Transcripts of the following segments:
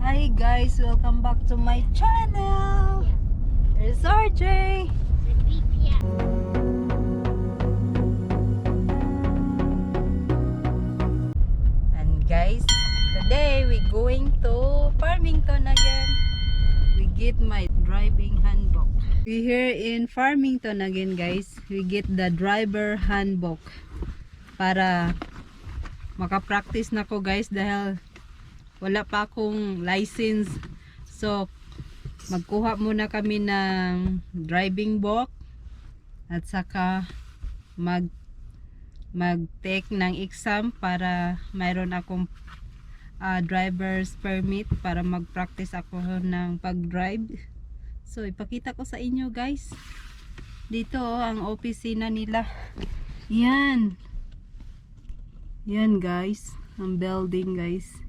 Hi guys, welcome back to my channel. Here's RJ. And guys, today we going to Farmington again. We get my driving handbook. We here in Farmington again guys. We get the driver handbook para makapractice na ko guys dahil wala pa akong license. So magkuha muna kami ng driving book at saka mag-take ng exam para mayroon akong driver's permit para mag-practice ako ng pag-drive. So ipakita ko sa inyo guys. Dito ang opisina nila. Yan. Yan guys, ang building guys.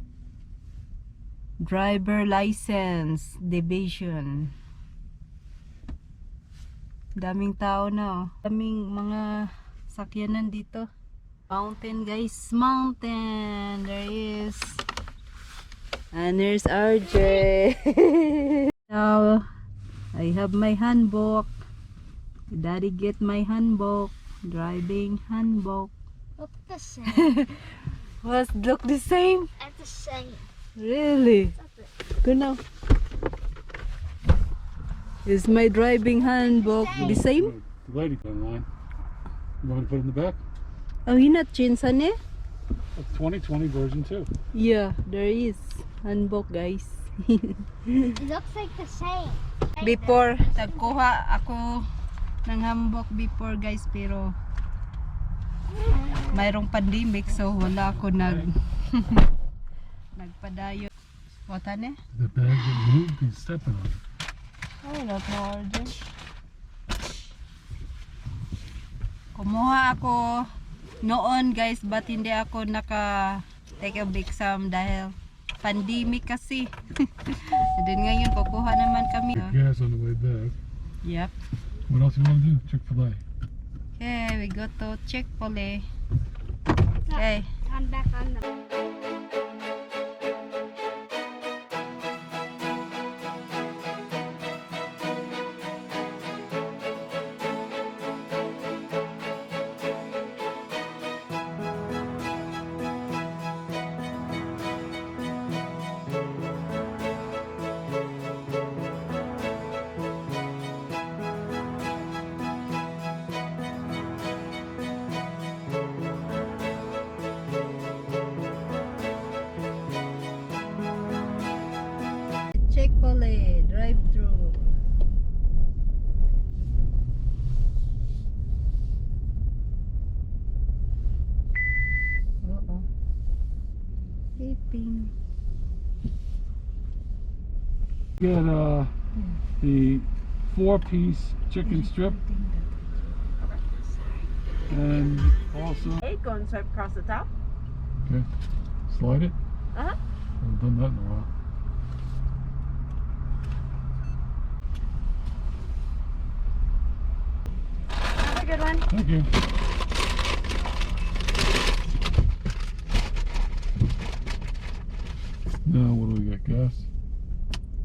Driver license division. Daming tao na, oh. Daming mga sakyanan dito. Mountain guys, mountain. There is. And there's RJ. Now I have my handbook. Daddy get my handbook. Driving handbook. Look the same. Look the same? It's the same. Really? Good now. Is my driving handbook the same? The lady online. You want me to put it in the back? Oh, you not changed on it? It's 2020 version 2. Yeah, there is handbook guys. It looks like the same. Before, nagkuha ako ng handbook before guys, pero mayroong pandemic so wala ako nagpadayo. What on it? The bag that moved, he's stepping on it. I don't know, RJ. Kumuha ako noon guys, but hindi ako naka-take a exam dahil pandemic kasi. And then ngayon, kukuha naman kami. Get gas on the way back. Yep. What else you want to do? Chick-fil-A. Okay, we go to Chick-fil-A. Okay. I'm back on the. Chick-fil-A drive-thru. Uh-oh. Beeping. Get the 4-piece chicken strip. And also, Egg going straight across the top. okay, slide it. Uh-huh. Haven't done that in a while. Have a good one. Thank you. Now what do we got? Gas?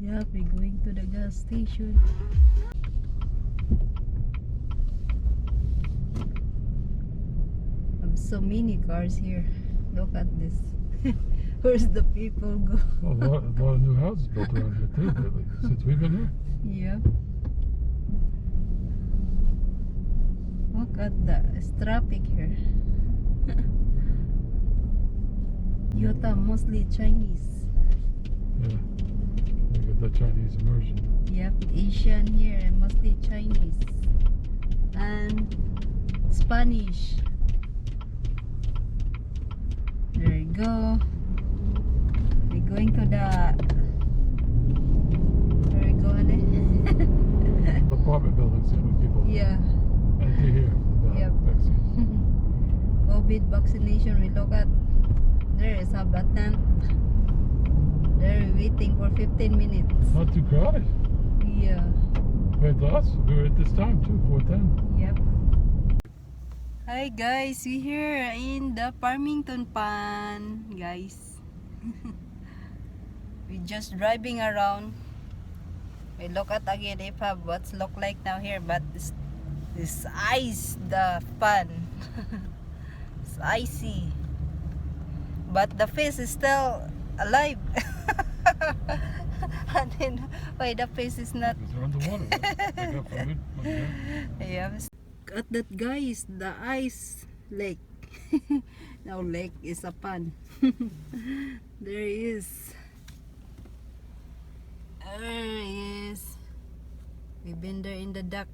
Yeah, we're going to the gas station. Have so many cars here. Look at this. Where's the people go? Well, a lot of new houses built around here too lately, since we've been here. Yeah. Look at that. It's traffic here. Utah mostly Chinese. Yeah. We got that Chinese immersion. Yep, Asian here and mostly Chinese and Spanish. There you go. We're going to the. Where we going? Apartment buildings with people. Yeah. Enter here for the Yep. vaccines. COVID vaccination. We look at. There is a tent. They're waiting for 15 minutes. Not too crowded. Yeah. Compared to us, we were at this time too, 4:10. Yep. Hi guys, we here in the Farmington Pan, guys. We just driving around. We look at again if have what's look like now here, but this ice the fun. It's icy, but the fish is still alive. And then why the fish is not? Because they're underwater. Right? They got food. Yeah. At that guys, the ice lake. Now lake is a pond. There he is. There he is. We've been there in the dock,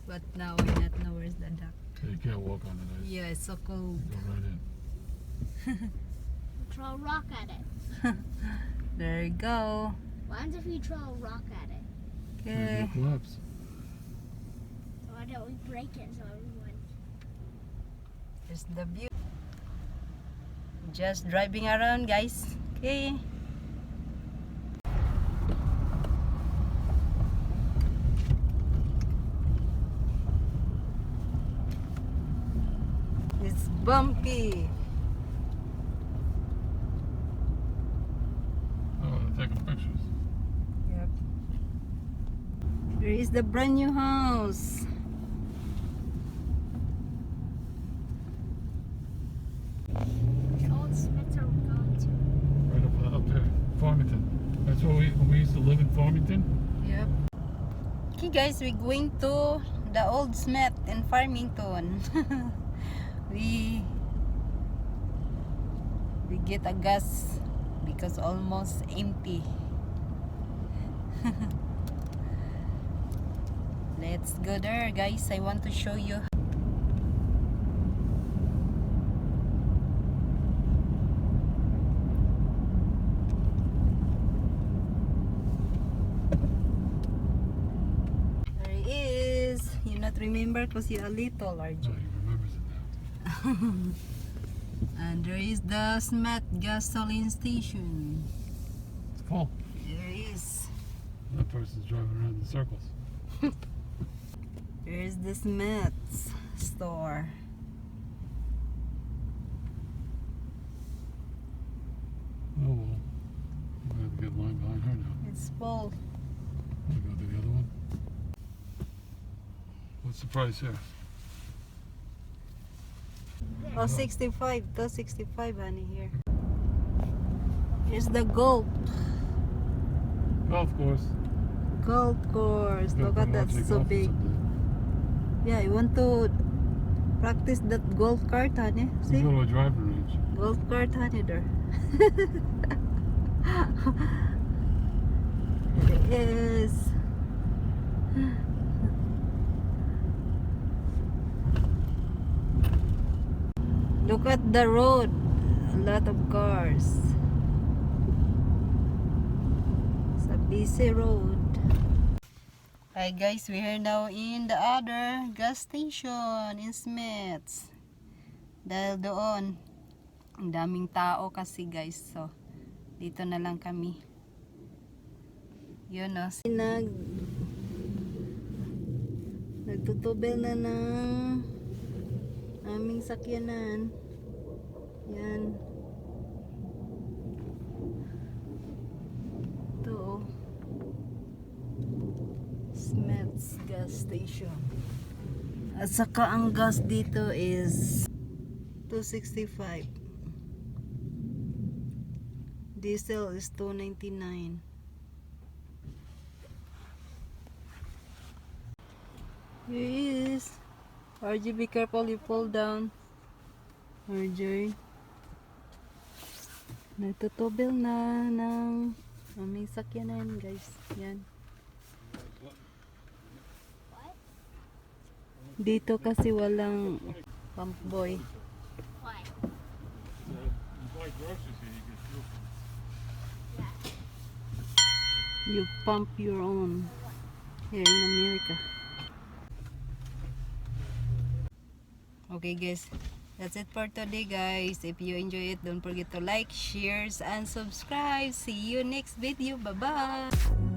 but now we not know where's the dock. So you can't walk on the ice. Yeah, it's so cold. Go right in. Throw a rock at it. There you go. What happens if we throw a rock at it? Okay. It'll collapse. So why don't we break it so everyone... There's the view. Just driving around, guys. Okay. It's bumpy. Oh, they're taking pictures. Yep. There is the brand new house. The old Smiths are going to... Right up there, Farmington. That's where we used to live in Farmington. Yep. Okay guys, we're going to the old Smith in Farmington. we get a gas because almost empty. Let's go there guys. I want to show you. There he is. You not remember because you're a little, Oh, RJ. he remembers it now. And there is the Smith gasoline station. It's full. There is. That person's driving around in circles. There's the Smith's store. Oh well. We have to get line behind her now. It's full. We go to the other one. What's the price here? Oh, 65. 265, honey, here. Here's the golf. Golf course. Golf course. Look at that, so big. Yeah, you want to practice that golf cart, honey? We See? go to a driving range. Golf cart, honey, there. It is. Look at the road. A lot of cars. It's a busy road. Hi guys, we are now in the other gas station in Smiths. Dahil doon, ang daming tao kasi guys. So, dito na lang kami. Yun o. Nagtutubel na ng aming sakyanan. Yan. Ito o. Smith's gas station. At saka ang gas dito is 265. Diesel is 299. Here he is. RJ, be careful, you fall down. RJ. Nagtutubel na ng aming sakyanan, guys. Yan. Dito kasi walang pump boy. Why? You buy groceries here, you get fuel. Yeah. You pump your own here in America. Okay guys, that's it for today guys. If you enjoy it, don't forget to like, share, and subscribe. See you next video. Bye bye.